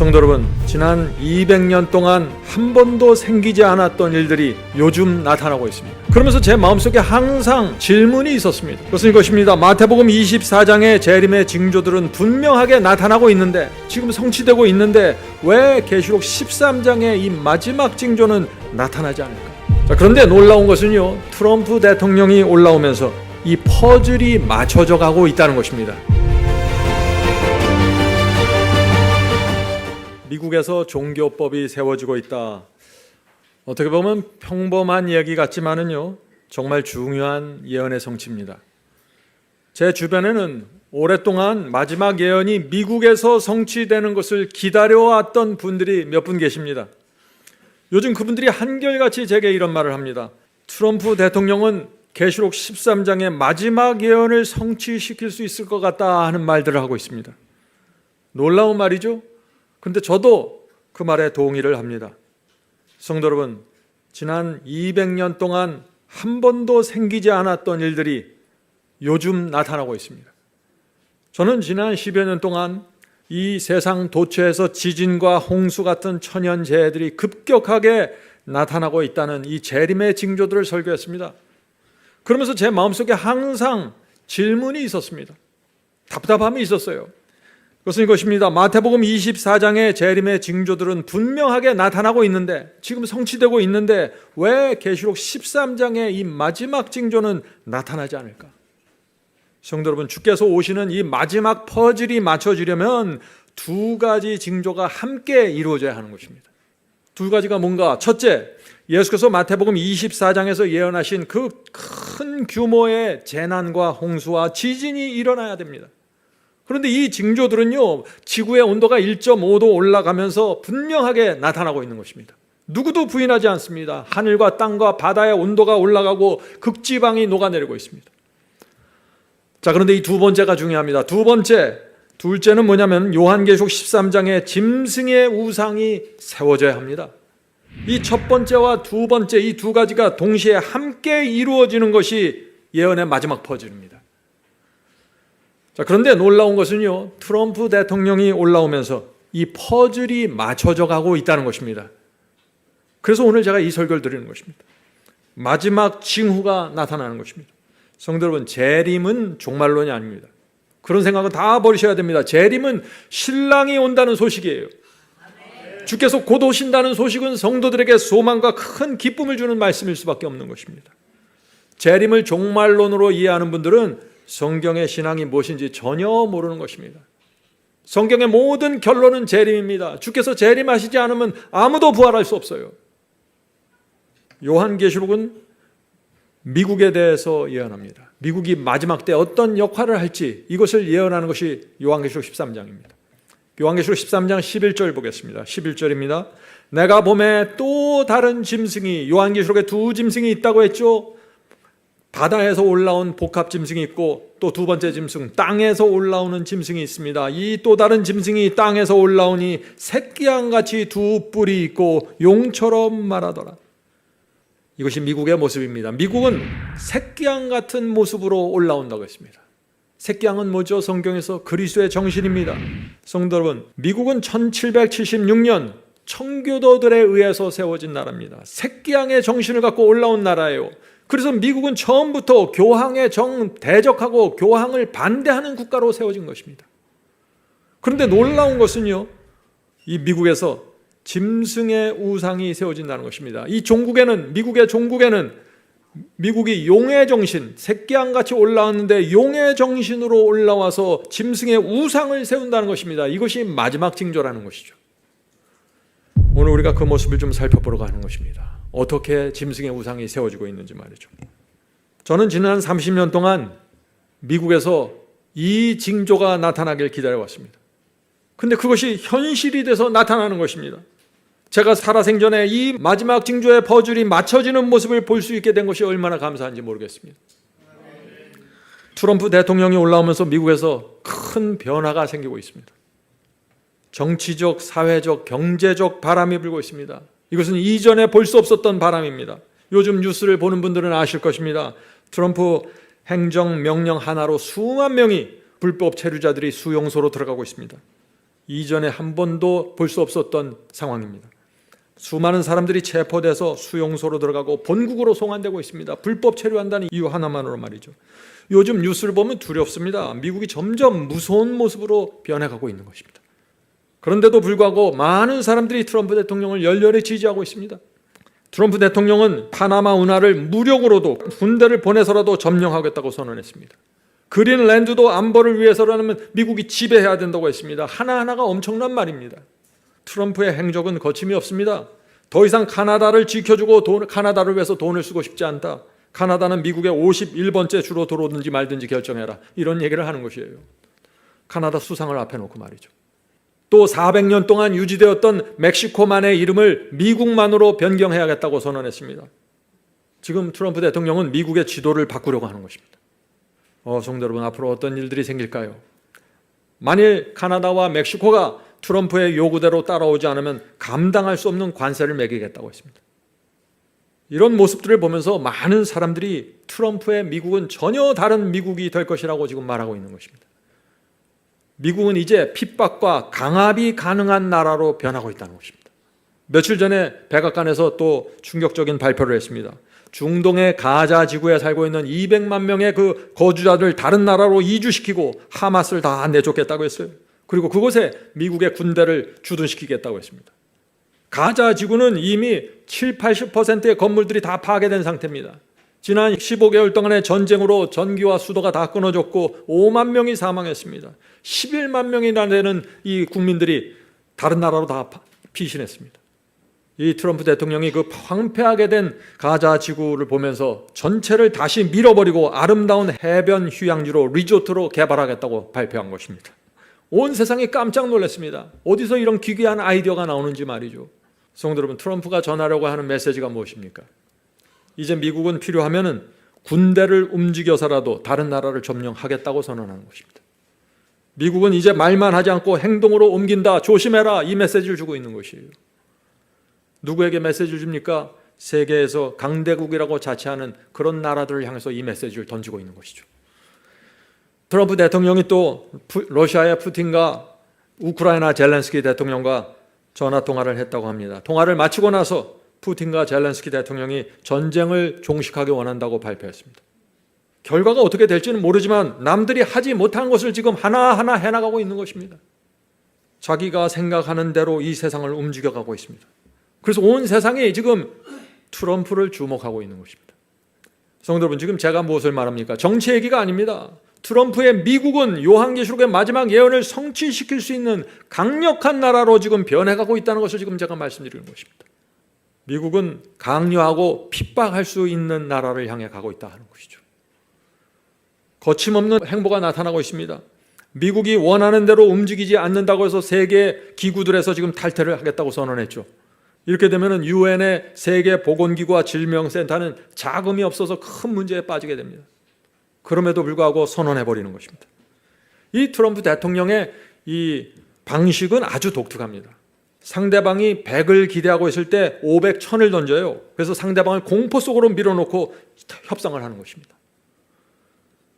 성도 여러분, 지난 200년 동안 한 번도 생기지 않았던 일들이 요즘 나타나고 있습니다. 그러면서 제 마음속에 항상 질문이 있었습니다. 그것은 이것입니다. 마태복음 24장의 재림의 징조들은 분명하게 나타나고 있는데, 지금 성취되고 있는데 왜 계시록 13장의 이 마지막 징조는 나타나지 않을까? 자, 그런데 놀라운 것은요, 트럼프 대통령이 올라오면서 이 퍼즐이 맞춰져 가고 있다는 것입니다. 미국에서 종교법이 세워지고 있다. 어떻게 보면 평범한 이야기 같지만은요, 정말 중요한 예언의 성취입니다. 제 주변에는 오랫동안 마지막 예언이 미국에서 성취되는 것을 기다려왔던 분들이 몇 분 계십니다. 요즘 그분들이 한결같이 제게 이런 말을 합니다. 트럼프 대통령은 계시록 13장의 마지막 예언을 성취시킬 수 있을 것 같다 하는 말들을 하고 있습니다. 놀라운 말이죠. 근데 저도 그 말에 동의를 합니다. 성도 여러분, 지난 200년 동안 한 번도 생기지 않았던 일들이 요즘 나타나고 있습니다. 저는 지난 10여 년 동안 이 세상 도처에서 지진과 홍수 같은 천연재해들이 급격하게 나타나고 있다는 이 재림의 징조들을 설교했습니다. 그러면서 제 마음속에 항상 질문이 있었습니다. 답답함이 있었어요. 그것은 이것입니다. 마태복음 24장의 재림의 징조들은 분명하게 나타나고 있는데, 지금 성취되고 있는데 왜 계시록 13장의 이 마지막 징조는 나타나지 않을까? 성도 여러분, 주께서 오시는 이 마지막 퍼즐이 맞춰지려면 두 가지 징조가 함께 이루어져야 하는 것입니다. 두 가지가 뭔가? 첫째, 예수께서 마태복음 24장에서 예언하신 그 큰 규모의 재난과 홍수와 지진이 일어나야 됩니다. 그런데 이 징조들은요, 지구의 온도가 1.5도 올라가면서 분명하게 나타나고 있는 것입니다. 누구도 부인하지 않습니다. 하늘과 땅과 바다의 온도가 올라가고 극지방이 녹아내리고 있습니다. 자, 그런데 이 두 번째가 중요합니다. 둘째는 뭐냐면 요한계시록 13장에 짐승의 우상이 세워져야 합니다. 이 첫 번째와 두 번째, 이 두 가지가 동시에 함께 이루어지는 것이 예언의 마지막 퍼즐입니다. 자, 그런데 놀라운 것은요, 트럼프 대통령이 올라오면서 이 퍼즐이 맞춰져 가고 있다는 것입니다. 그래서 오늘 제가 이 설교를 드리는 것입니다. 마지막 징후가 나타나는 것입니다. 성도 여러분, 재림은 종말론이 아닙니다. 그런 생각은 다 버리셔야 됩니다. 재림은 신랑이 온다는 소식이에요. 주께서 곧 오신다는 소식은 성도들에게 소망과 큰 기쁨을 주는 말씀일 수밖에 없는 것입니다. 재림을 종말론으로 이해하는 분들은 성경의 신앙이 무엇인지 전혀 모르는 것입니다. 성경의 모든 결론은 재림입니다. 주께서 재림하시지 않으면 아무도 부활할 수 없어요. 요한계시록은 미국에 대해서 예언합니다. 미국이 마지막 때 어떤 역할을 할지 이것을 예언하는 것이 요한계시록 13장입니다. 요한계시록 13장 11절 보겠습니다. 11절입니다. 내가 봄에 또 다른 짐승이, 요한계시록에 두 짐승이 있다고 했죠. 바다에서 올라온 복합 짐승이 있고, 또 두 번째 짐승, 땅에서 올라오는 짐승이 있습니다. 이 또 다른 짐승이 땅에서 올라오니 새끼양같이 두 뿔이 있고 용처럼 말하더라. 이것이 미국의 모습입니다. 미국은 새끼양 같은 모습으로 올라온다고 했습니다. 새끼양은 뭐죠? 성경에서 그리스도의 정신입니다. 성도 여러분, 미국은 1776년 청교도들에 의해서 세워진 나라입니다. 새끼양의 정신을 갖고 올라온 나라예요. 그래서 미국은 처음부터 교황에 대적하고 교황을 반대하는 국가로 세워진 것입니다. 그런데 놀라운 것은요, 이 미국에서 짐승의 우상이 세워진다는 것입니다. 이 종국에는, 미국의 종국에는 미국이 용의 정신, 새끼양같이 올라왔는데 용의 정신으로 올라와서 짐승의 우상을 세운다는 것입니다. 이것이 마지막 징조라는 것이죠. 오늘 우리가 그 모습을 좀 살펴보려고 하는 것입니다. 어떻게 짐승의 우상이 세워지고 있는지 말이죠. 저는 지난 30년 동안 미국에서 이 징조가 나타나길 기다려왔습니다. 근데 그것이 현실이 돼서 나타나는 것입니다. 제가 살아생전에 이 마지막 징조의 퍼즐이 맞춰지는 모습을 볼 수 있게 된 것이 얼마나 감사한지 모르겠습니다. 트럼프 대통령이 올라오면서 미국에서 큰 변화가 생기고 있습니다. 정치적, 사회적, 경제적 바람이 불고 있습니다. 이것은 이전에 볼 수 없었던 바람입니다. 요즘 뉴스를 보는 분들은 아실 것입니다. 트럼프 행정명령 하나로 수만 명이 불법 체류자들이 수용소로 들어가고 있습니다. 이전에 한 번도 볼 수 없었던 상황입니다. 수많은 사람들이 체포돼서 수용소로 들어가고 본국으로 송환되고 있습니다. 불법 체류한다는 이유 하나만으로 말이죠. 요즘 뉴스를 보면 두렵습니다. 미국이 점점 무서운 모습으로 변해가고 있는 것입니다. 그런데도 불구하고 많은 사람들이 트럼프 대통령을 열렬히 지지하고 있습니다. 트럼프 대통령은 파나마 운하를 무력으로도 군대를 보내서라도 점령하겠다고 선언했습니다. 그린랜드도 안보를 위해서라면 미국이 지배해야 된다고 했습니다. 하나하나가 엄청난 말입니다. 트럼프의 행적은 거침이 없습니다. 더 이상 카나다를 지켜주고 카나다를 위해서 돈을 쓰고 싶지 않다. 카나다는 미국의 51번째 주로 들어오든지 말든지 결정해라. 이런 얘기를 하는 것이에요. 카나다 수상을 앞에 놓고 말이죠. 또 400년 동안 유지되었던 멕시코만의 이름을 미국만으로 변경해야겠다고 선언했습니다. 지금 트럼프 대통령은 미국의 지도를 바꾸려고 하는 것입니다. 성도 여러분, 앞으로 어떤 일들이 생길까요? 만일 카나다와 멕시코가 트럼프의 요구대로 따라오지 않으면 감당할 수 없는 관세를 매기겠다고 했습니다. 이런 모습들을 보면서 많은 사람들이 트럼프의 미국은 전혀 다른 미국이 될 것이라고 지금 말하고 있는 것입니다. 미국은 이제 핍박과 강압이 가능한 나라로 변하고 있다는 것입니다. 며칠 전에 백악관에서 또 충격적인 발표를 했습니다. 중동의 가자 지구에 살고 있는 200만 명의 그 거주자들 다른 나라로 이주시키고 하마스를 다 내쫓겠다고 했어요. 그리고 그곳에 미국의 군대를 주둔시키겠다고 했습니다. 가자 지구는 이미 70-80%의 건물들이 다 파괴된 상태입니다. 지난 15개월 동안의 전쟁으로 전기와 수도가 다 끊어졌고 5만 명이 사망했습니다. 11만 명이나 되는 이 국민들이 다른 나라로 다 피신했습니다. 이 트럼프 대통령이 그 황폐하게 된 가자 지구를 보면서 전체를 다시 밀어버리고 아름다운 해변 휴양지로 리조트로 개발하겠다고 발표한 것입니다. 온 세상이 깜짝 놀랐습니다. 어디서 이런 기괴한 아이디어가 나오는지 말이죠. 성도 여러분, 트럼프가 전하려고 하는 메시지가 무엇입니까? 이제 미국은 필요하면 군대를 움직여서라도 다른 나라를 점령하겠다고 선언하는 것입니다. 미국은 이제 말만 하지 않고 행동으로 옮긴다, 조심해라, 이 메시지를 주고 있는 것이에요. 누구에게 메시지를 줍니까? 세계에서 강대국이라고 자처하는 그런 나라들을 향해서 이 메시지를 던지고 있는 것이죠. 트럼프 대통령이 또 러시아의 푸틴과 우크라이나 젤렌스키 대통령과 전화통화를 했다고 합니다. 통화를 마치고 나서 푸틴과 젤렌스키 대통령이 전쟁을 종식하기 원한다고 발표했습니다. 결과가 어떻게 될지는 모르지만 남들이 하지 못한 것을 지금 하나하나 해나가고 있는 것입니다. 자기가 생각하는 대로 이 세상을 움직여가고 있습니다. 그래서 온 세상이 지금 트럼프를 주목하고 있는 것입니다. 성도 여러분, 지금 제가 무엇을 말합니까? 정치 얘기가 아닙니다. 트럼프의 미국은 요한계시록의 마지막 예언을 성취시킬 수 있는 강력한 나라로 지금 변해가고 있다는 것을 지금 제가 말씀드리는 것입니다. 미국은 강요하고 핍박할 수 있는 나라를 향해 가고 있다 하는 것이죠. 거침없는 행보가 나타나고 있습니다. 미국이 원하는 대로 움직이지 않는다고 해서 세계 기구들에서 지금 탈퇴를 하겠다고 선언했죠. 이렇게 되면 유엔의 세계 보건기구와 질병센터는 자금이 없어서 큰 문제에 빠지게 됩니다. 그럼에도 불구하고 선언해버리는 것입니다. 이 트럼프 대통령의 이 방식은 아주 독특합니다. 상대방이 100을 기대하고 있을 때 500, 1000을 던져요. 그래서 상대방을 공포 속으로 밀어놓고 협상을 하는 것입니다.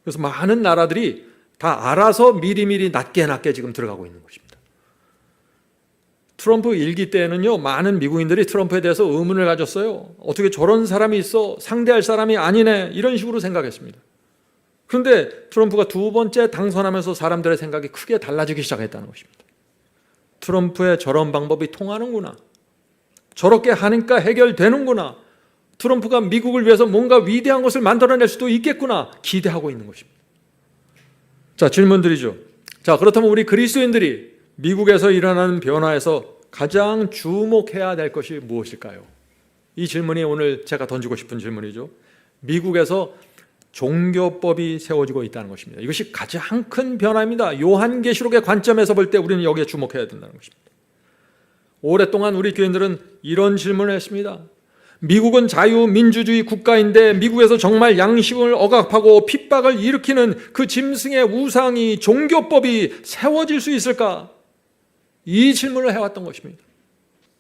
그래서 많은 나라들이 다 알아서 미리미리 낮게 지금 들어가고 있는 것입니다. 트럼프 일기 때에는요, 많은 미국인들이 트럼프에 대해서 의문을 가졌어요. 어떻게 저런 사람이 있어? 상대할 사람이 아니네. 이런 식으로 생각했습니다. 그런데 트럼프가 두 번째 당선하면서 사람들의 생각이 크게 달라지기 시작했다는 것입니다. 트럼프의 저런 방법이 통하는구나. 저렇게 하니까 해결되는구나. 트럼프가 미국을 위해서 뭔가 위대한 것을 만들어낼 수도 있겠구나. 기대하고 있는 것입니다. 자, 질문드리죠. 자, 그렇다면 우리 그리스도인들이 미국에서 일어나는 변화에서 가장 주목해야 될 것이 무엇일까요? 이 질문이 오늘 제가 던지고 싶은 질문이죠. 미국에서 종교법이 세워지고 있다는 것입니다. 이것이 가장 큰 변화입니다. 요한계시록의 관점에서 볼 때 우리는 여기에 주목해야 된다는 것입니다. 오랫동안 우리 교인들은 이런 질문을 했습니다. 미국은 자유민주주의 국가인데 미국에서 정말 양심을 억압하고 핍박을 일으키는 그 짐승의 우상이 종교법이 세워질 수 있을까? 이 질문을 해왔던 것입니다.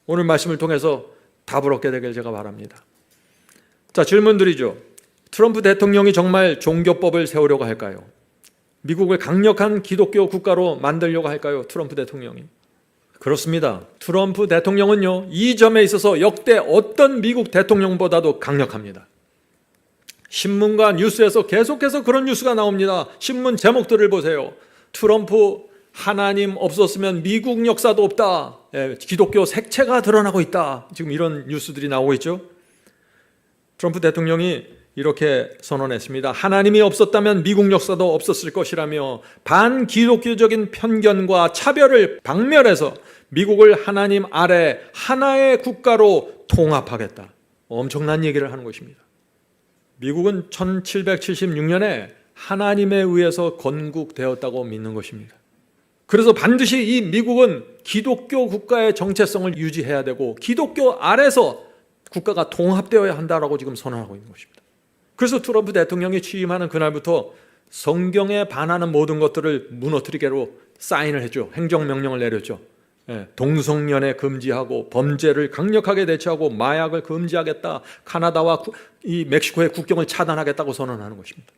오늘 말씀을 통해서 답을 얻게 되길 제가 바랍니다. 자, 질문드리죠. 트럼프 대통령이 정말 종교법을 세우려고 할까요? 미국을 강력한 기독교 국가로 만들려고 할까요? 트럼프 대통령이. 그렇습니다. 트럼프 대통령은요, 이 점에 있어서 역대 어떤 미국 대통령보다도 강력합니다. 신문과 뉴스에서 계속해서 그런 뉴스가 나옵니다. 신문 제목들을 보세요. 트럼프 하나님 없었으면 미국 역사도 없다. 기독교 색채가 드러나고 있다. 지금 이런 뉴스들이 나오고 있죠. 트럼프 대통령이 이렇게 선언했습니다. 하나님이 없었다면 미국 역사도 없었을 것이라며 반기독교적인 편견과 차별을 박멸해서 미국을 하나님 아래 하나의 국가로 통합하겠다. 엄청난 얘기를 하는 것입니다. 미국은 1776년에 하나님에 의해서 건국되었다고 믿는 것입니다. 그래서 반드시 이 미국은 기독교 국가의 정체성을 유지해야 되고 기독교 아래서 국가가 통합되어야 한다라고 지금 선언하고 있는 것입니다. 그래서 트럼프 대통령이 취임하는 그날부터 성경에 반하는 모든 것들을 무너뜨리게로 사인을 했죠. 행정명령을 내렸죠. 동성연애 금지하고 범죄를 강력하게 대처하고 마약을 금지하겠다. 카나다와 이 멕시코의 국경을 차단하겠다고 선언하는 것입니다.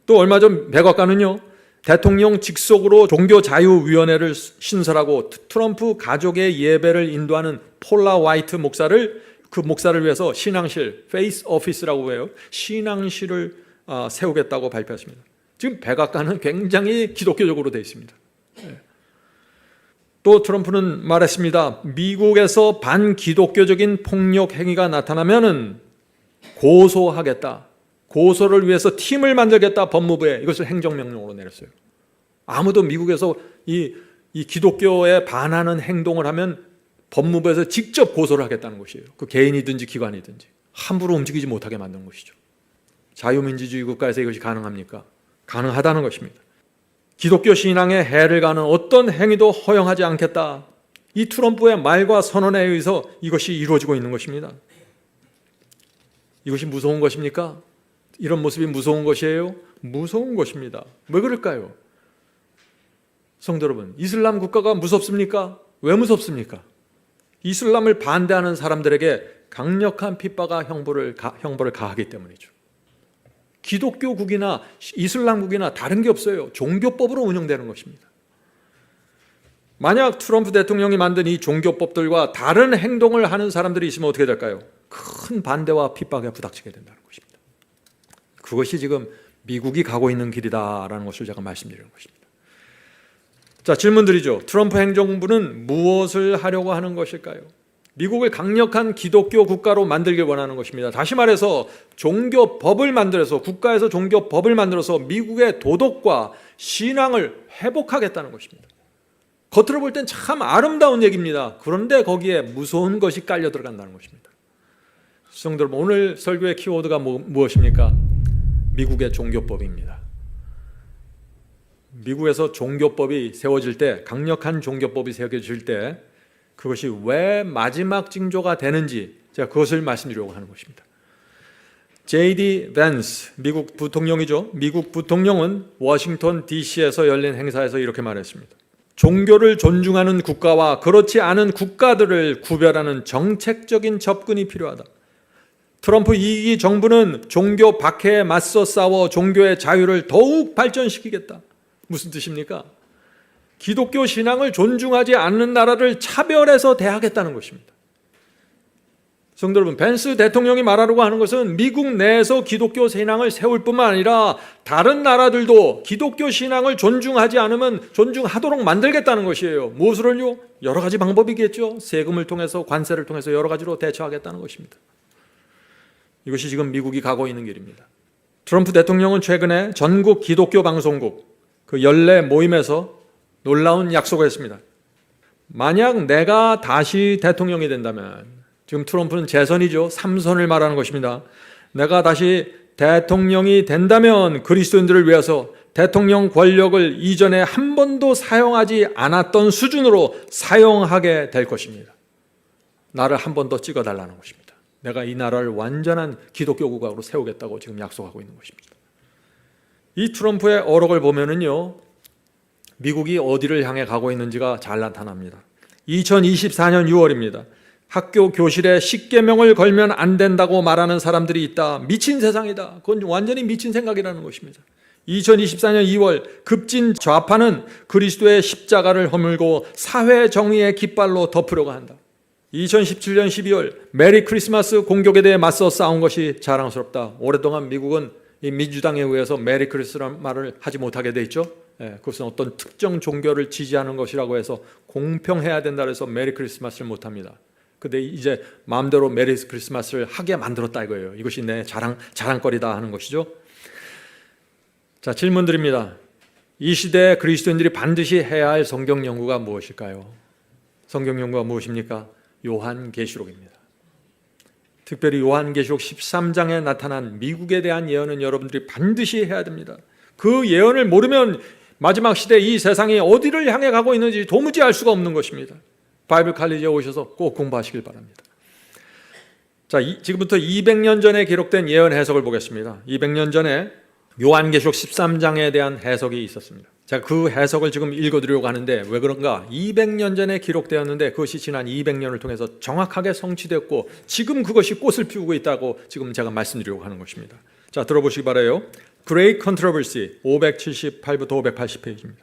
또 얼마 전 백악관은요, 대통령 직속으로 종교자유위원회를 신설하고 트럼프 가족의 예배를 인도하는 폴라 화이트 목사를 그 목사를 위해서 신앙실, 페이스 오피스라고 해요. 신앙실을 세우겠다고 발표했습니다. 지금 백악관은 굉장히 기독교적으로 되어 있습니다. 또 트럼프는 말했습니다. 미국에서 반기독교적인 폭력 행위가 나타나면은 고소하겠다. 고소를 위해서 팀을 만들겠다. 법무부에 이것을 행정명령으로 내렸어요. 아무도 미국에서 이 기독교에 반하는 행동을 하면 법무부에서 직접 고소를 하겠다는 것이에요. 그 개인이든지 기관이든지 함부로 움직이지 못하게 만드는 것이죠. 자유민주주의 국가에서 이것이 가능합니까? 가능하다는 것입니다. 기독교 신앙에 해를 가는 어떤 행위도 허용하지 않겠다. 이 트럼프의 말과 선언에 의해서 이것이 이루어지고 있는 것입니다. 이것이 무서운 것입니까? 이런 모습이 무서운 것이에요? 무서운 것입니다. 왜 그럴까요? 성도 여러분, 이슬람 국가가 무섭습니까? 왜 무섭습니까? 이슬람을 반대하는 사람들에게 강력한 핍박과 형벌을 가하기 때문이죠. 기독교국이나 이슬람국이나 다른 게 없어요. 종교법으로 운영되는 것입니다. 만약 트럼프 대통령이 만든 이 종교법들과 다른 행동을 하는 사람들이 있으면 어떻게 될까요? 큰 반대와 핍박에 부닥치게 된다는 것입니다. 그것이 지금 미국이 가고 있는 길이다라는 것을 제가 말씀드리는 것입니다. 자, 질문드리죠. 트럼프 행정부는 무엇을 하려고 하는 것일까요? 미국을 강력한 기독교 국가로 만들길 원하는 것입니다. 다시 말해서 종교법을 만들어서 국가에서 종교법을 만들어서 미국의 도덕과 신앙을 회복하겠다는 것입니다. 겉으로 볼 땐 참 아름다운 얘기입니다. 그런데 거기에 무서운 것이 깔려 들어간다는 것입니다. 성도 여러분, 오늘 설교의 키워드가 무엇입니까? 미국의 종교법입니다. 미국에서 종교법이 세워질 때, 강력한 종교법이 세워질 때 그것이 왜 마지막 징조가 되는지 제가 그것을 말씀드리려고 하는 것입니다. J.D. 밴스, 미국 부통령이죠. 미국 부통령은 워싱턴 DC에서 열린 행사에서 이렇게 말했습니다. 종교를 존중하는 국가와 그렇지 않은 국가들을 구별하는 정책적인 접근이 필요하다. 트럼프 2기 정부는 종교 박해에 맞서 싸워 종교의 자유를 더욱 발전시키겠다. 무슨 뜻입니까? 기독교 신앙을 존중하지 않는 나라를 차별해서 대하겠다는 것입니다. 성도 여러분, 밴스 대통령이 말하려고 하는 것은 미국 내에서 기독교 신앙을 세울 뿐만 아니라 다른 나라들도 기독교 신앙을 존중하지 않으면 존중하도록 만들겠다는 것이에요. 무엇으로요? 여러 가지 방법이겠죠. 세금을 통해서, 관세를 통해서 여러 가지로 대처하겠다는 것입니다. 이것이 지금 미국이 가고 있는 길입니다. 트럼프 대통령은 최근에 전국 기독교 방송국 그 연례 모임에서 놀라운 약속을 했습니다. 만약 내가 다시 대통령이 된다면, 지금 트럼프는 재선이죠. 3선을 말하는 것입니다. 내가 다시 대통령이 된다면 그리스도인들을 위해서 대통령 권력을 이전에 한 번도 사용하지 않았던 수준으로 사용하게 될 것입니다. 나를 한 번 더 찍어달라는 것입니다. 내가 이 나라를 완전한 기독교 국가로 세우겠다고 지금 약속하고 있는 것입니다. 이 트럼프의 어록을 보면은요, 미국이 어디를 향해 가고 있는지가 잘 나타납니다. 2024년 6월입니다. 학교 교실에 십계명을 걸면 안 된다고 말하는 사람들이 있다. 미친 세상이다. 그건 완전히 미친 생각이라는 것입니다. 2024년 2월 급진 좌파는 그리스도의 십자가를 허물고 사회 정의의 깃발로 덮으려고 한다. 2017년 12월 메리 크리스마스 공격에 대해 맞서 싸운 것이 자랑스럽다. 오랫동안 미국은 이 민주당에 의해서 메리 크리스마스 말을 하지 못하게 돼 있죠. 그것은 어떤 특정 종교를 지지하는 것이라고 해서 공평해야 된다 해서 메리 크리스마스를 못합니다. 근데 이제 마음대로 메리 크리스마스를 하게 만들었다 이거예요. 이것이 내 자랑거리다 하는 것이죠. 자, 질문 드립니다. 이 시대에 그리스도인들이 반드시 해야 할 성경 연구가 무엇일까요? 성경 연구가 무엇입니까? 요한계시록입니다. 특별히 요한계시록 13장에 나타난 미국에 대한 예언은 여러분들이 반드시 해야 됩니다. 그 예언을 모르면 마지막 시대 이 세상이 어디를 향해 가고 있는지 도무지 알 수가 없는 것입니다. 바이블 칼리지에 오셔서 꼭 공부하시길 바랍니다. 자, 지금부터 200년 전에 기록된 예언 해석을 보겠습니다. 200년 전에 요한계시록 13장에 대한 해석이 있었습니다. 제가 그 해석을 지금 읽어드리려고 하는데 왜 그런가? 200년 전에 기록되었는데 그것이 지난 200년을 통해서 정확하게 성취되었고 지금 그것이 꽃을 피우고 있다고 지금 제가 말씀드리려고 하는 것입니다. 자, 들어보시기 바라요. Great Controversy 578부터 580페이지입니다.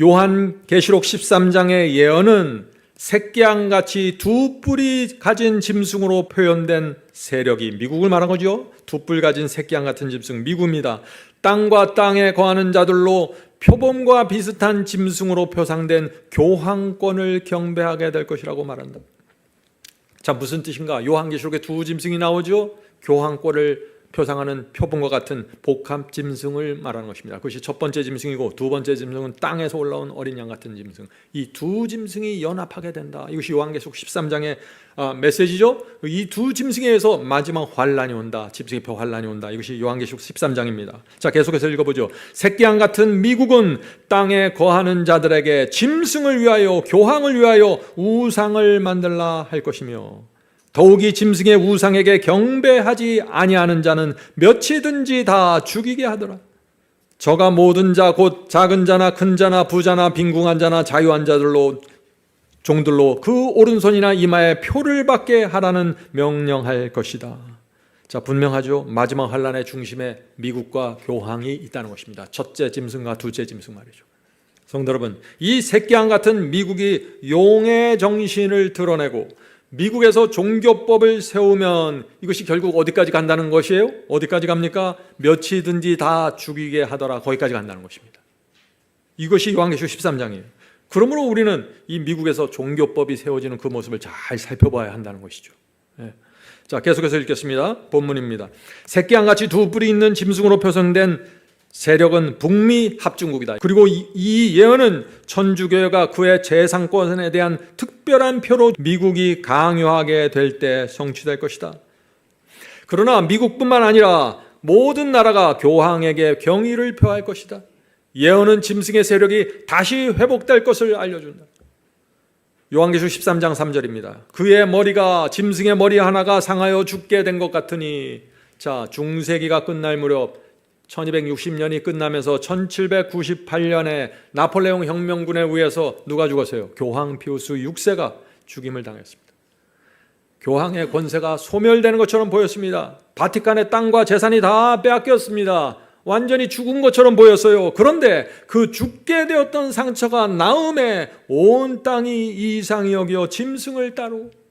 요한계시록 13장의 예언은 새끼양같이 두 뿔이 가진 짐승으로 표현된 세력이 미국을 말한 거죠. 두 뿔 가진 새끼양 같은 짐승 미국입니다. 땅과 땅에 거하는 자들로 표범과 비슷한 짐승으로 표상된 교황권을 경배하게 될 것이라고 말한다. 자, 무슨 뜻인가? 요한계시록에 두 짐승이 나오죠. 교황권을 표상하는 표범과 같은 복합 짐승을 말하는 것입니다. 그것이 첫 번째 짐승이고 두 번째 짐승은 땅에서 올라온 어린 양 같은 짐승. 이 두 짐승이 연합하게 된다. 이것이 요한계시록 13장의 메시지죠. 이 두 짐승에 의해서 마지막 환란이 온다. 짐승의 표 환란이 온다. 이것이 요한계시록 13장입니다. 자, 계속해서 읽어보죠. 새끼양 같은 미국은 땅에 거하는 자들에게 짐승을 위하여 교황을 위하여 우상을 만들라 할 것이며 더욱이 짐승의 우상에게 경배하지 아니하는 자는 몇이든지 다 죽이게 하더라. 저가 모든 자 곧 작은 자나 큰 자나 부자나 빈궁한 자나 자유한 자들로 종들로 그 오른손이나 이마에 표를 받게 하라는 명령할 것이다. 자, 분명하죠. 마지막 환란의 중심에 미국과 교황이 있다는 것입니다. 첫째 짐승과 둘째 짐승 말이죠. 성도 여러분, 이 새끼양 같은 미국이 용의 정신을 드러내고 미국에서 종교법을 세우면 이것이 결국 어디까지 간다는 것이에요? 어디까지 갑니까? 몇이든지 다 죽이게 하더라. 거기까지 간다는 것입니다. 이것이 요한계시록 13장이에요. 그러므로 우리는 이 미국에서 종교법이 세워지는 그 모습을 잘 살펴봐야 한다는 것이죠. 자, 계속해서 읽겠습니다. 본문입니다. 새끼양같이 두 뿔이 있는 짐승으로 표성된 세력은 북미 합중국이다. 그리고 이 예언은 천주교회가 그의 재상권에 대한 특별한 표로 미국이 강요하게 될 때 성취될 것이다. 그러나 미국뿐만 아니라 모든 나라가 교황에게 경의를 표할 것이다. 예언은 짐승의 세력이 다시 회복될 것을 알려준다. 요한계시록 13장 3절입니다. 그의 머리가 짐승의 머리 하나가 상하여 죽게 된 것 같으니, 자, 중세기가 끝날 무렵 1260년이 끝나면서 1798년에 나폴레옹 혁명군에 의해서 누가 죽었어요? 교황 피우스 6세가 죽임을 당했습니다. 교황의 권세가 소멸되는 것처럼 보였습니다. 바티칸의 땅과 재산이 다 빼앗겼습니다. 완전히 죽은 것처럼 보였어요. 그런데 그 죽게 되었던 상처가 나음에 온 땅이 이상히 여겨 짐승을 따르고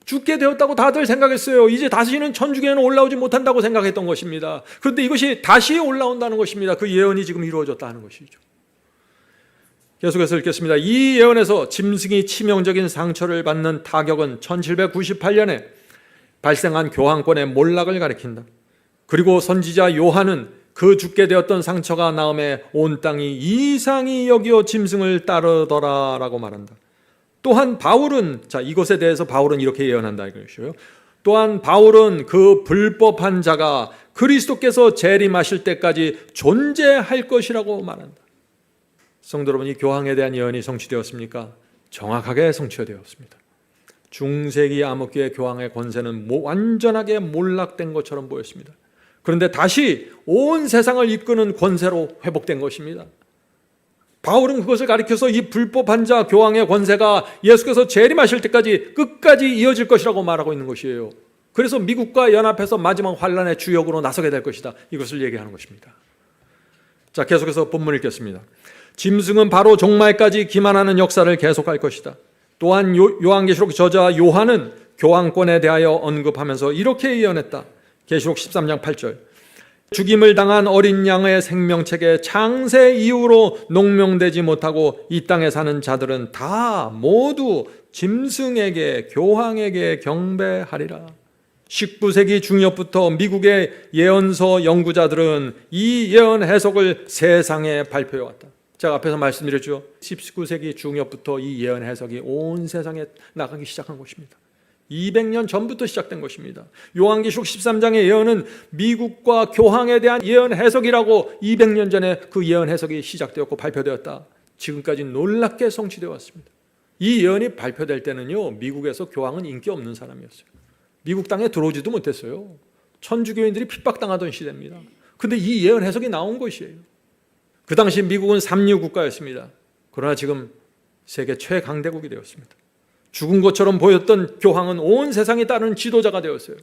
죽게 되었다고 다들 생각했어요. 이제 다시는 천주교회는 올라오지 못한다고 생각했던 것입니다. 그런데 이것이 다시 올라온다는 것입니다. 그 예언이 지금 이루어졌다 하는 것이죠. 계속해서 읽겠습니다. 이 예언에서 짐승이 치명적인 상처를 받는 타격은 1798년에 발생한 교황권의 몰락을 가리킨다. 그리고 선지자 요한은 그 죽게 되었던 상처가 나음에 온 땅이 이상히 여기어 짐승을 따르더라 라고 말한다. 또한 바울은, 자, 이것에 대해서 바울은 이렇게 예언한다 이것이요. 또한 바울은 그 불법한 자가 그리스도께서 재림하실 때까지 존재할 것이라고 말한다. 성도 여러분, 이 교황에 대한 예언이 성취되었습니까? 정확하게 성취되었습니다. 중세기 암흑기의 교황의 권세는 완전하게 몰락된 것처럼 보였습니다. 그런데 다시 온 세상을 이끄는 권세로 회복된 것입니다. 바울은 그것을 가리켜서 이 불법한 자 교황의 권세가 예수께서 재림하실 때까지 끝까지 이어질 것이라고 말하고 있는 것이에요. 그래서 미국과 연합해서 마지막 환란의 주역으로 나서게 될 것이다. 이것을 얘기하는 것입니다. 자, 계속해서 본문 읽겠습니다. 짐승은 바로 종말까지 기만하는 역사를 계속할 것이다. 또한 요한계시록 저자 요한은 교황권에 대하여 언급하면서 이렇게 예언했다. 계시록 13장 8절. 죽임을 당한 어린 양의 생명책에 창세 이후로 농명되지 못하고 이 땅에 사는 자들은 다 모두 짐승에게 교황에게 경배하리라. 19세기 중엽부터 미국의 예언서 연구자들은 이 예언 해석을 세상에 발표해왔다. 제가 앞에서 말씀드렸죠. 19세기 중엽부터 이 예언 해석이 온 세상에 나가기 시작한 것입니다. 200년 전부터 시작된 것입니다. 요한계시록 13장의 예언은 미국과 교황에 대한 예언 해석이라고 200년 전에 그 예언 해석이 시작되었고 발표되었다. 지금까지 놀랍게 성취되어 왔습니다. 이 예언이 발표될 때는요, 미국에서 교황은 인기 없는 사람이었어요. 미국 땅에 들어오지도 못했어요. 천주교인들이 핍박당하던 시대입니다. 그런데 이 예언 해석이 나온 것이에요. 그 당시 미국은 삼류 국가였습니다. 그러나 지금 세계 최강대국이 되었습니다. 죽은 것처럼 보였던 교황은 온 세상에 따르는 지도자가 되었어요.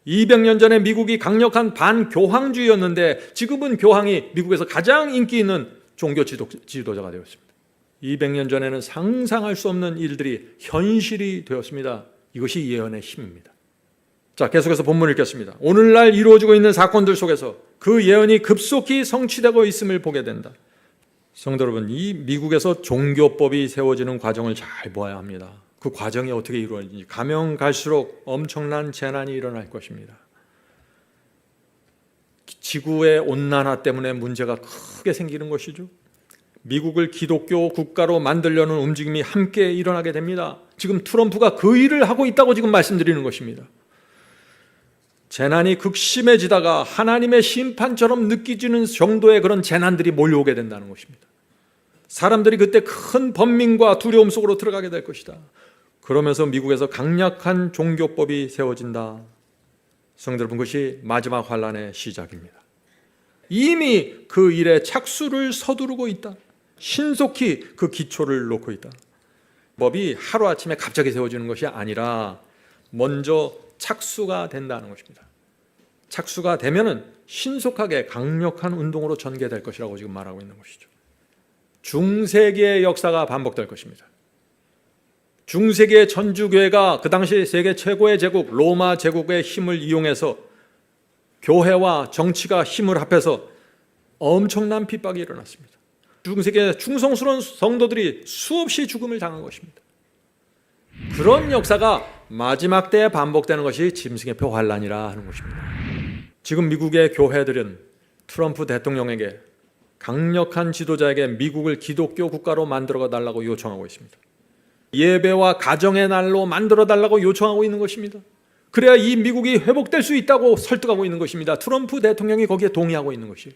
200년 전에 미국이 강력한 반교황주의였는데 지금은 교황이 미국에서 가장 인기 있는 종교 지도자가 되었습니다. 200년 전에는 상상할 수 없는 일들이 현실이 되었습니다. 이것이 예언의 힘입니다. 자, 계속해서 본문을 읽겠습니다. 오늘날 이루어지고 있는 사건들 속에서 그 예언이 급속히 성취되고 있음을 보게 된다. 성도 여러분, 이 미국에서 종교법이 세워지는 과정을 잘 보아야 합니다. 그 과정이 어떻게 이루어지는지 가면 갈수록 엄청난 재난이 일어날 것입니다. 지구의 온난화 때문에 문제가 크게 생기는 것이죠. 미국을 기독교 국가로 만들려는 움직임이 함께 일어나게 됩니다. 지금 트럼프가 그 일을 하고 있다고 지금 말씀드리는 것입니다. 재난이 극심해지다가 하나님의 심판처럼 느껴지는 정도의 그런 재난들이 몰려오게 된다는 것입니다. 사람들이 그때 큰 번민과 두려움 속으로 들어가게 될 것이다. 그러면서 미국에서 강력한 종교법이 세워진다. 성도 여러분, 그것이 마지막 환란의 시작입니다. 이미 그 일에 착수를 서두르고 있다. 신속히 그 기초를 놓고 있다. 법이 하루아침에 갑자기 세워지는 것이 아니라 먼저 착수가 된다는 것입니다. 착수가 되면은 신속하게 강력한 운동으로 전개될 것이라고 지금 말하고 있는 것이죠. 중세기의 역사가 반복될 것입니다. 중세기의 천주교회가 그 당시 세계 최고의 제국 로마 제국의 힘을 이용해서 교회와 정치가 힘을 합해서 엄청난 핍박이 일어났습니다. 중세기의 충성스러운 성도들이 수없이 죽음을 당한 것입니다. 그런 역사가 마지막 때에 반복되는 것이 짐승의 표 환란이라 하는 것입니다. 지금 미국의 교회들은 트럼프 대통령에게 강력한 지도자에게 미국을 기독교 국가로 만들어 달라고 요청하고 있습니다. 예배와 가정의 날로 만들어 달라고 요청하고 있는 것입니다. 그래야 이 미국이 회복될 수 있다고 설득하고 있는 것입니다. 트럼프 대통령이 거기에 동의하고 있는 것이에요.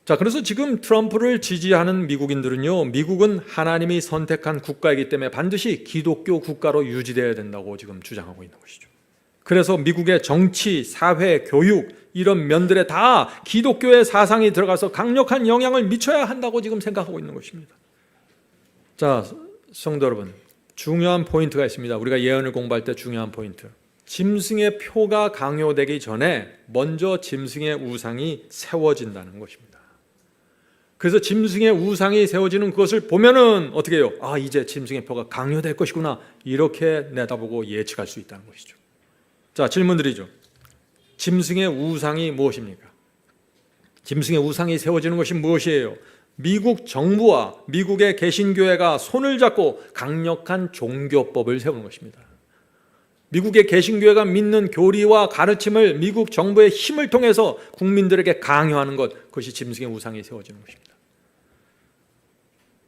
자, 그래서 지금 트럼프를 지지하는 미국인들은요, 미국은 하나님이 선택한 국가이기 때문에 반드시 기독교 국가로 유지되어야 된다고 지금 주장하고 있는 것이죠. 그래서 미국의 정치, 사회, 교육 이런 면들에 다 기독교의 사상이 들어가서 강력한 영향을 미쳐야 한다고 지금 생각하고 있는 것입니다. 자, 성도 여러분, 중요한 포인트가 있습니다. 우리가 예언을 공부할 때 중요한 포인트. 짐승의 표가 강요되기 전에 먼저 짐승의 우상이 세워진다는 것입니다. 그래서 짐승의 우상이 세워지는 그것을 보면은 어떻게 해요? 아, 이제 짐승의 표가 강요될 것이구나. 이렇게 내다보고 예측할 수 있다는 것이죠. 자, 질문 드리죠. 짐승의 우상이 무엇입니까? 짐승의 우상이 세워지는 것이 무엇이에요? 미국 정부와 미국의 개신교회가 손을 잡고 강력한 종교법을 세우는 것입니다. 미국의 개신교회가 믿는 교리와 가르침을 미국 정부의 힘을 통해서 국민들에게 강요하는 것, 그것이 짐승의 우상이 세워지는 것입니다.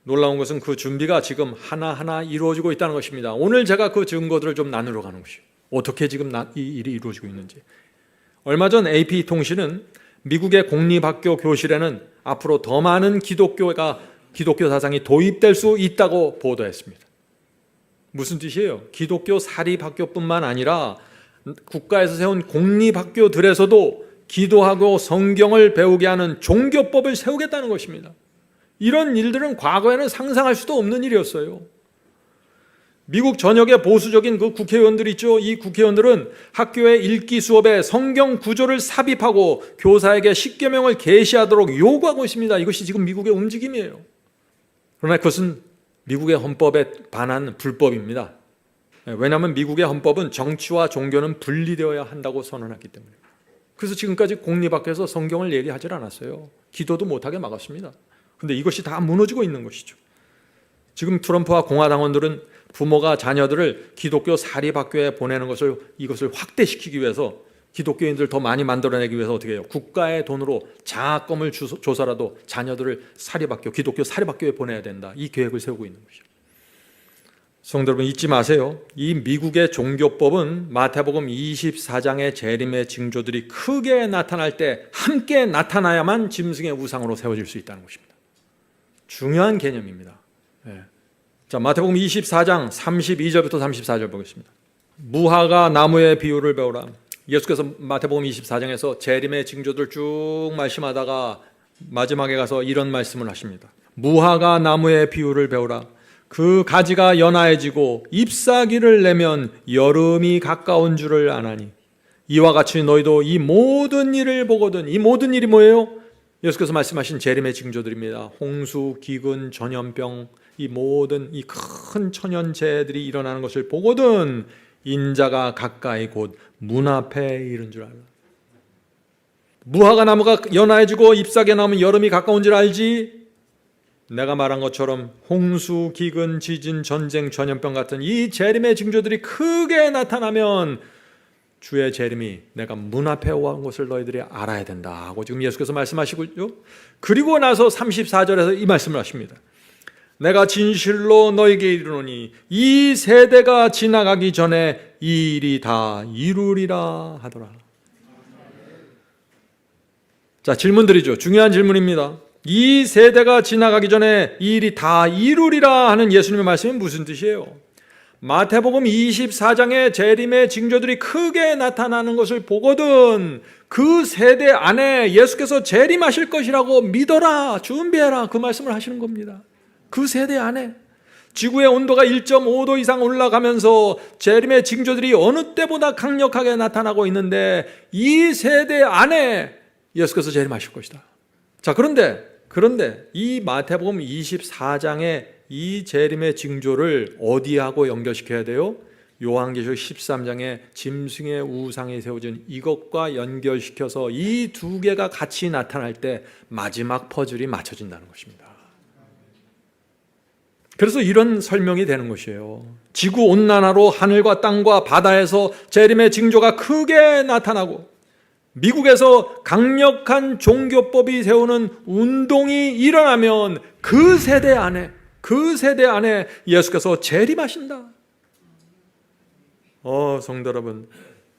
놀라운 것은 그 준비가 지금 하나하나 이루어지고 있다는 것입니다. 오늘 제가 그 증거들을 좀 나누러 가는 것이에요. 어떻게 지금 이 일이 이루어지고 있는지. 얼마 전 AP통신은 미국의 공립학교 교실에는 앞으로 더 많은 기독교 사상이 도입될 수 있다고 보도했습니다. 무슨 뜻이에요? 기독교 사립학교뿐만 아니라 국가에서 세운 공립학교들에서도 기도하고 성경을 배우게 하는 종교법을 세우겠다는 것입니다. 이런 일들은 과거에는 상상할 수도 없는 일이었어요. 미국 전역의 보수적인 그 국회의원들 있죠. 이 국회의원들은 학교의 읽기 수업에 성경 구조를 삽입하고 교사에게 십계명을 계시하도록 요구하고 있습니다. 이것이 지금 미국의 움직임이에요. 그러나 그것은 미국의 헌법에 반한 불법입니다. 왜냐하면 미국의 헌법은 정치와 종교는 분리되어야 한다고 선언했기 때문에. 그래서 지금까지 공립학교에서 성경을 얘기하지 않았어요. 기도도 못하게 막았습니다. 그런데 이것이 다 무너지고 있는 것이죠. 지금 트럼프와 공화당원들은 부모가 자녀들을 기독교 사립학교에 보내는 이것을 확대시키기 위해서, 기독교인들 더 많이 만들어내기 위해서 어떻게 해요? 국가의 돈으로 장학금을 줘서라도 자녀들을 기독교 사립학교에 보내야 된다. 이 계획을 세우고 있는 것이죠. 성도 여러분, 잊지 마세요. 이 미국의 종교법은 마태복음 24장의 재림의 징조들이 크게 나타날 때 함께 나타나야만 짐승의 우상으로 세워질 수 있다는 것입니다. 중요한 개념입니다. 자, 마태복음 24장 32절부터 34절 보겠습니다. 무화과 나무의 비유를 배우라. 예수께서 마태복음 24장에서 재림의 징조들 쭉 말씀하다가 마지막에 가서 이런 말씀을 하십니다. 무화과 나무의 비유를 배우라. 그 가지가 연하해지고 잎사귀를 내면 여름이 가까운 줄을 아나니 이와 같이 너희도 이 모든 일을 보거든. 이 모든 일이 뭐예요? 예수께서 말씀하신 재림의 징조들입니다. 홍수, 기근, 전염병, 이 모든 이 큰 천연재해들이 일어나는 것을 보거든 인자가 가까이 곧 문 앞에 이른 줄 알라. 무화과 나무가 연하해지고 잎사귀 나면 여름이 가까운 줄 알지? 내가 말한 것처럼 홍수, 기근, 지진, 전쟁, 전염병 같은 이 재림의 징조들이 크게 나타나면 주의 재림이 내가 문 앞에 온 것을 너희들이 알아야 된다 하고 지금 예수께서 말씀하시고요. 그리고 나서 34절에서 이 말씀을 하십니다. 내가 진실로 너에게 이르노니 이 세대가 지나가기 전에 이 일이 다 이루리라 하더라. 자, 질문드리죠. 중요한 질문입니다. 이 세대가 지나가기 전에 이 일이 다 이루리라 하는 예수님의 말씀이 무슨 뜻이에요? 마태복음 24장의 재림의 징조들이 크게 나타나는 것을 보거든 그 세대 안에 예수께서 재림하실 것이라고 믿어라, 준비해라, 그 말씀을 하시는 겁니다. 그 세대 안에 지구의 온도가 1.5도 이상 올라가면서 재림의 징조들이 어느 때보다 강력하게 나타나고 있는데 이 세대 안에 예수께서 재림하실 것이다. 자, 그런데 이 마태복음 24장의 이 재림의 징조를 어디하고 연결시켜야 돼요? 요한계시록 13장에 짐승의 우상이 세워진 이것과 연결시켜서 이 두 개가 같이 나타날 때 마지막 퍼즐이 맞춰진다는 것입니다. 그래서 이런 설명이 되는 것이에요. 지구온난화로 하늘과 땅과 바다에서 재림의 징조가 크게 나타나고 미국에서 강력한 종교법이 세우는 운동이 일어나면 그 세대 안에 예수께서 재림하신다. 성도 여러분,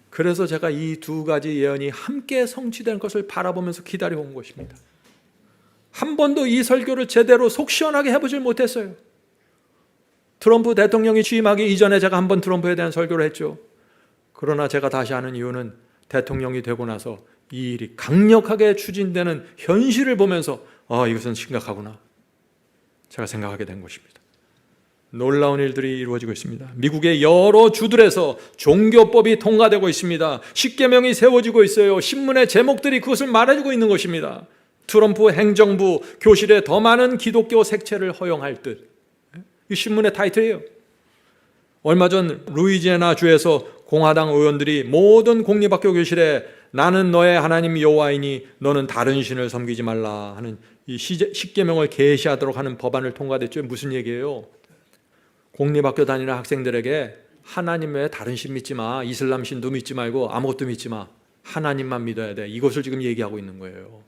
그래서 제가 이 두 가지 예언이 함께 성취된 것을 바라보면서 기다려 온 것입니다. 한 번도 이 설교를 제대로 속 시원하게 해보질 못했어요. 트럼프 대통령이 취임하기 이전에 제가 한 번 트럼프에 대한 설교를 했죠. 그러나 제가 다시 하는 이유는 대통령이 되고 나서 이 일이 강력하게 추진되는 현실을 보면서 이것은 심각하구나 제가 생각하게 된 것입니다. 놀라운 일들이 이루어지고 있습니다. 미국의 여러 주들에서 종교법이 통과되고 있습니다. 십계명이 세워지고 있어요. 신문의 제목들이 그것을 말해주고 있는 것입니다. 트럼프 행정부 교실에 더 많은 기독교 색채를 허용할 듯. 이 신문의 타이틀이에요. 얼마 전 루이지애나 주에서 공화당 의원들이 모든 공립학교 교실에 나는 너의 하나님 여호와이니 너는 다른 신을 섬기지 말라 하는 이 십계명을 계시하도록 하는 법안을 통과됐죠. 무슨 얘기예요? 공립학교 다니는 학생들에게 하나님 외에 다른 신 믿지 마, 이슬람 신도 믿지 말고 아무것도 믿지 마, 하나님만 믿어야 돼. 이것을 지금 얘기하고 있는 거예요.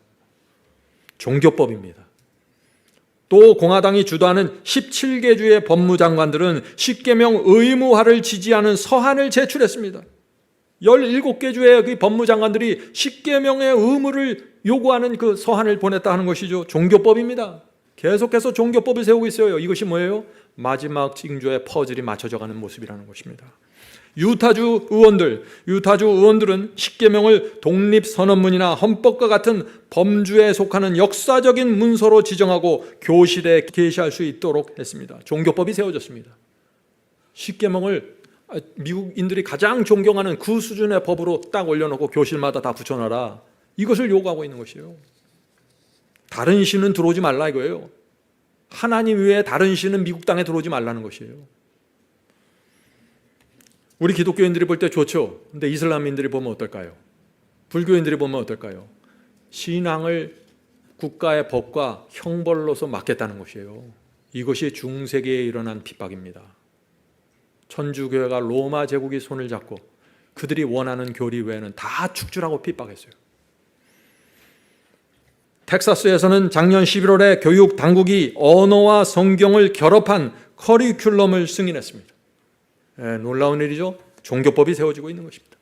종교법입니다. 또 공화당이 주도하는 17개 주의 법무장관들은 십계명 의무화를 지지하는 서한을 제출했습니다. 17개 주의 그 법무장관들이 십계명의 의무를 요구하는 그 서한을 보냈다 하는 것이죠. 종교법입니다. 계속해서 종교법을 세우고 있어요. 이것이 뭐예요? 마지막 징조의 퍼즐이 맞춰져가는 모습이라는 것입니다. 유타주 의원들은 십계명을 독립선언문이나 헌법과 같은 범주에 속하는 역사적인 문서로 지정하고 교실에 계시할 수 있도록 했습니다. 종교법이 세워졌습니다. 십계명을 미국인들이 가장 존경하는 그 수준의 법으로 딱 올려놓고 교실마다 다 붙여놔라. 이것을 요구하고 있는 것이에요. 다른 신은 들어오지 말라 이거예요. 하나님 외에 다른 신은 미국 땅에 들어오지 말라는 것이에요. 우리 기독교인들이 볼 때 좋죠. 근데 이슬람인들이 보면 어떨까요? 불교인들이 보면 어떨까요? 신앙을 국가의 법과 형벌로서 막겠다는 것이에요. 이것이 중세기에 일어난 핍박입니다. 천주교회가 로마 제국이 손을 잡고 그들이 원하는 교리 외에는 다 축출하고 핍박했어요. 텍사스에서는 작년 11월에 교육 당국이 언어와 성경을 결합한 커리큘럼을 승인했습니다. 놀라운 일이죠. 종교법이 세워지고 있는 것입니다.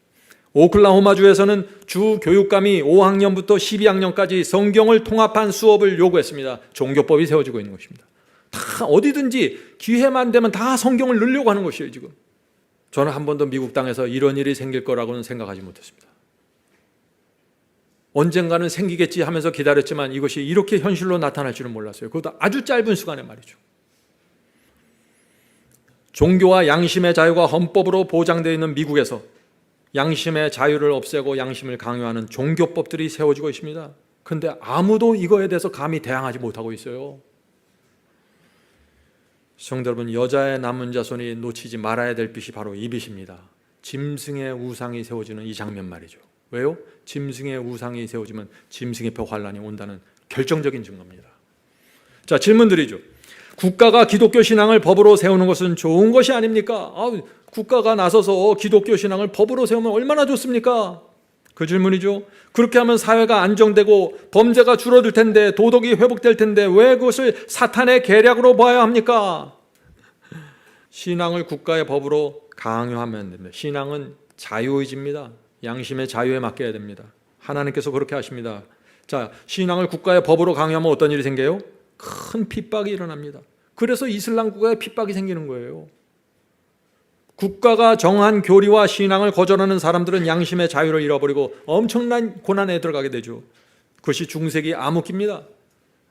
오클라호마주에서는 주 교육감이 5학년부터 12학년까지 성경을 통합한 수업을 요구했습니다. 종교법이 세워지고 있는 것입니다. 다 어디든지 기회만 되면 다 성경을 넣으려고 하는 것이에요. 지금 저는 한 번도 미국 땅에서 이런 일이 생길 거라고는 생각하지 못했습니다. 언젠가는 생기겠지 하면서 기다렸지만 이것이 이렇게 현실로 나타날 줄은 몰랐어요. 그것도 아주 짧은 시간에 말이죠. 종교와 양심의 자유가 헌법으로 보장되어 있는 미국에서 양심의 자유를 없애고 양심을 강요하는 종교법들이 세워지고 있습니다. 그런데 아무도 이거에 대해서 감히 대항하지 못하고 있어요. 성도 여러분, 여자의 남은 자손이 놓치지 말아야 될 빛이 바로 이 빛입니다. 짐승의 우상이 세워지는 이 장면 말이죠. 왜요? 짐승의 우상이 세워지면 짐승의 표 환란이 온다는 결정적인 증거입니다. 자, 질문 드리죠. 국가가 기독교 신앙을 법으로 세우는 것은 좋은 것이 아닙니까? 국가가 나서서 기독교 신앙을 법으로 세우면 얼마나 좋습니까? 그 질문이죠. 그렇게 하면 사회가 안정되고 범죄가 줄어들 텐데, 도덕이 회복될 텐데 왜 그것을 사탄의 계략으로 봐야 합니까? 신앙을 국가의 법으로 강요하면 안 됩니다. 신앙은 자유의지입니다. 양심의 자유에 맡겨야 됩니다. 하나님께서 그렇게 하십니다. 자, 신앙을 국가의 법으로 강요하면 어떤 일이 생겨요? 큰 핍박이 일어납니다. 그래서 이슬람 국가에 핍박이 생기는 거예요. 국가가 정한 교리와 신앙을 거절하는 사람들은 양심의 자유를 잃어버리고 엄청난 고난에 들어가게 되죠. 그것이 중세기 암흑기입니다.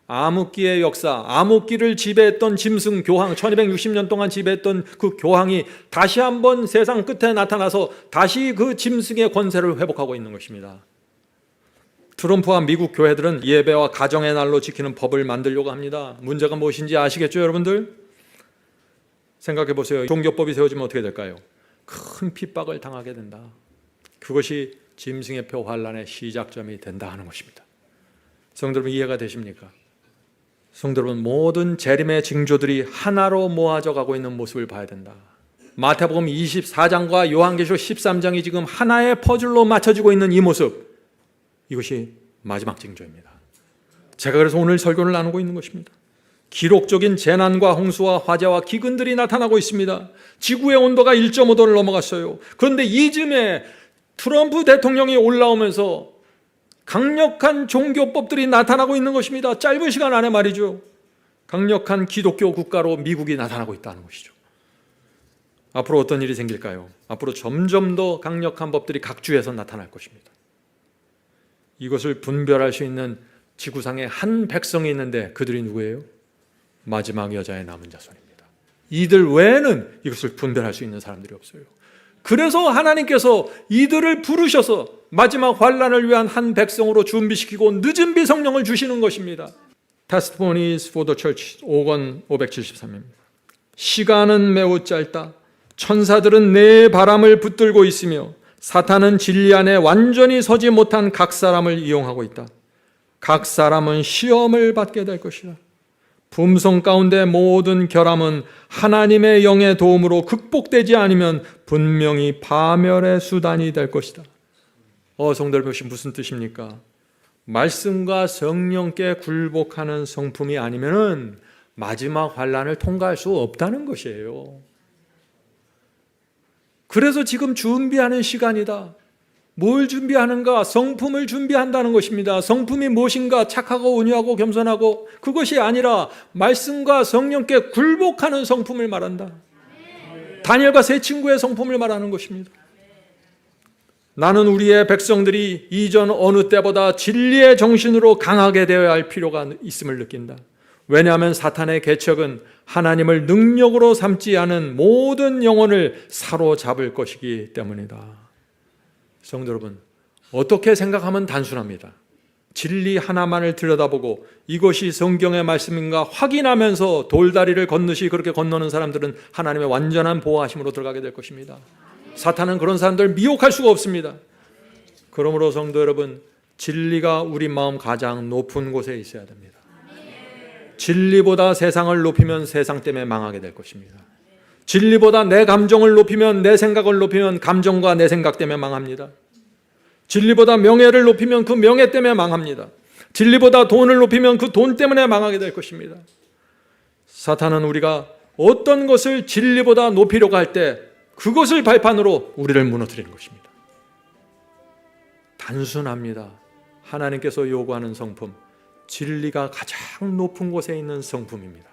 암흑기의 역사, 암흑기를 지배했던 짐승 교황, 1260년 동안 지배했던 그 교황이 다시 한번 세상 끝에 나타나서 다시 그 짐승의 권세를 회복하고 있는 것입니다. 트럼프와 미국 교회들은 예배와 가정의 날로 지키는 법을 만들려고 합니다. 문제가 무엇인지 아시겠죠, 여러분들? 생각해 보세요. 종교법이 세워지면 어떻게 될까요? 큰 핍박을 당하게 된다. 그것이 짐승의 표 환란의 시작점이 된다 하는 것입니다. 성도 여러분, 이해가 되십니까? 성도 여러분, 모든 재림의 징조들이 하나로 모아져 가고 있는 모습을 봐야 된다. 마태복음 24장과 요한계시록 13장이 지금 하나의 퍼즐로 맞춰지고 있는 이 모습, 이것이 마지막 징조입니다. 제가 그래서 오늘 설교를 나누고 있는 것입니다. 기록적인 재난과 홍수와 화재와 기근들이 나타나고 있습니다. 지구의 온도가 1.5도를 넘어갔어요. 그런데 이쯤에 트럼프 대통령이 올라오면서 강력한 종교법들이 나타나고 있는 것입니다. 짧은 시간 안에 말이죠. 강력한 기독교 국가로 미국이 나타나고 있다는 것이죠. 앞으로 어떤 일이 생길까요? 앞으로 점점 더 강력한 법들이 각 주에서 나타날 것입니다. 이것을 분별할 수 있는 지구상에 한 백성이 있는데 그들이 누구예요? 마지막 여자의 남은 자손입니다. 이들 외에는 이것을 분별할 수 있는 사람들이 없어요. 그래서 하나님께서 이들을 부르셔서 마지막 환란을 위한 한 백성으로 준비시키고 늦은 비 성령을 주시는 것입니다. Testimonies for the Church 5권 573입니다. 시간은 매우 짧다. 천사들은 내 바람을 붙들고 있으며 사탄은 진리 안에 완전히 서지 못한 각 사람을 이용하고 있다. 각 사람은 시험을 받게 될 것이다. 품성 가운데 모든 결함은 하나님의 영의 도움으로 극복되지 않으면 분명히 파멸의 수단이 될 것이다. 성도 여러분, 무슨 뜻입니까? 말씀과 성령께 굴복하는 성품이 아니면 마지막 환란을 통과할 수 없다는 것이에요. 그래서 지금 준비하는 시간이다. 뭘 준비하는가? 성품을 준비한다는 것입니다. 성품이 무엇인가? 착하고 온유하고 겸손하고, 그것이 아니라 말씀과 성령께 굴복하는 성품을 말한다. 다니엘과 세 친구의 성품을 말하는 것입니다. 나는 우리의 백성들이 이전 어느 때보다 진리의 정신으로 강하게 되어야 할 필요가 있음을 느낀다. 왜냐하면 사탄의 개척은 하나님을 능력으로 삼지 않은 모든 영혼을 사로잡을 것이기 때문이다. 성도 여러분, 어떻게 생각하면 단순합니다. 진리 하나만을 들여다보고 이것이 성경의 말씀인가 확인하면서 돌다리를 건너시 그렇게 건너는 사람들은 하나님의 완전한 보호하심으로 들어가게 될 것입니다. 사탄은 그런 사람들을 미혹할 수가 없습니다. 그러므로 성도 여러분, 진리가 우리 마음 가장 높은 곳에 있어야 됩니다. 진리보다 세상을 높이면 세상 때문에 망하게 될 것입니다. 진리보다 내 감정을 높이면, 내 생각을 높이면 감정과 내 생각 때문에 망합니다. 진리보다 명예를 높이면 그 명예 때문에 망합니다. 진리보다 돈을 높이면 그 돈 때문에 망하게 될 것입니다. 사탄은 우리가 어떤 것을 진리보다 높이려고 할 때 그것을 발판으로 우리를 무너뜨리는 것입니다. 단순합니다. 하나님께서 요구하는 성품, 진리가 가장 높은 곳에 있는 성품입니다.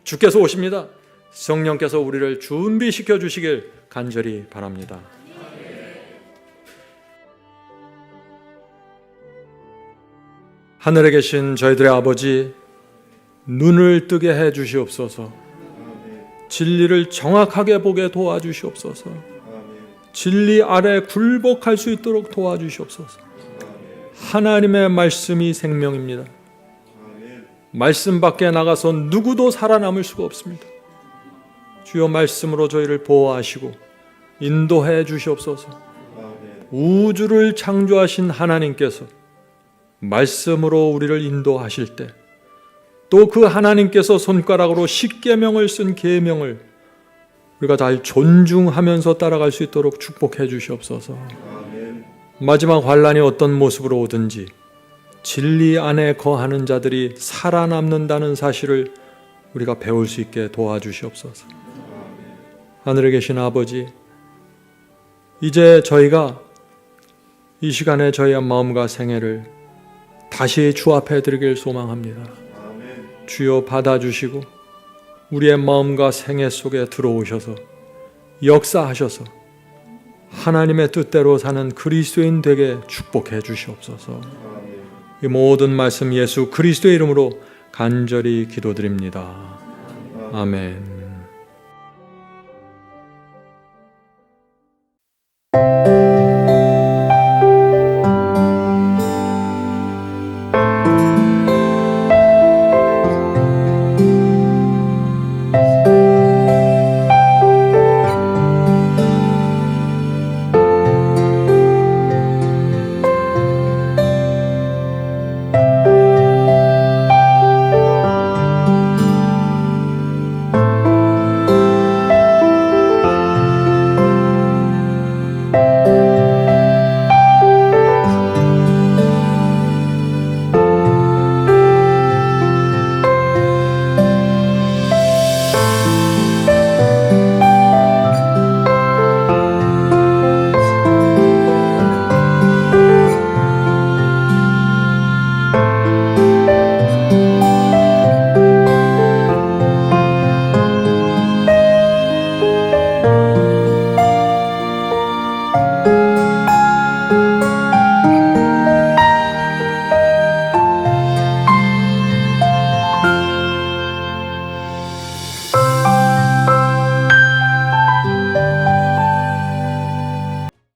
주께서 오십니다. 성령께서 우리를 준비시켜 주시길 간절히 바랍니다. 하늘에 계신 저희들의 아버지, 눈을 뜨게 해 주시옵소서. 진리를 정확하게 보게 도와주시옵소서. 진리 아래 굴복할 수 있도록 도와주시옵소서. 하나님의 말씀이 생명입니다. 말씀 밖에 나가서 누구도 살아남을 수가 없습니다. 주여, 말씀으로 저희를 보호하시고 인도해 주시옵소서. 우주를 창조하신 하나님께서 말씀으로 우리를 인도하실 때 또 그 하나님께서 손가락으로 십계명을 쓴 계명을 우리가 잘 존중하면서 따라갈 수 있도록 축복해 주시옵소서. 마지막 환란이 어떤 모습으로 오든지 진리 안에 거하는 자들이 살아남는다는 사실을 우리가 배울 수 있게 도와주시옵소서. 하늘에 계신 아버지, 이제 저희가 이 시간에 저희의 마음과 생애를 다시 주 앞에 드리길 소망합니다. 주여, 받아주시고 우리의 마음과 생애 속에 들어오셔서 역사하셔서 하나님의 뜻대로 사는 그리스도인 되게 축복해 주시옵소서. 이 모든 말씀 예수 그리스도의 이름으로 간절히 기도드립니다. 아멘.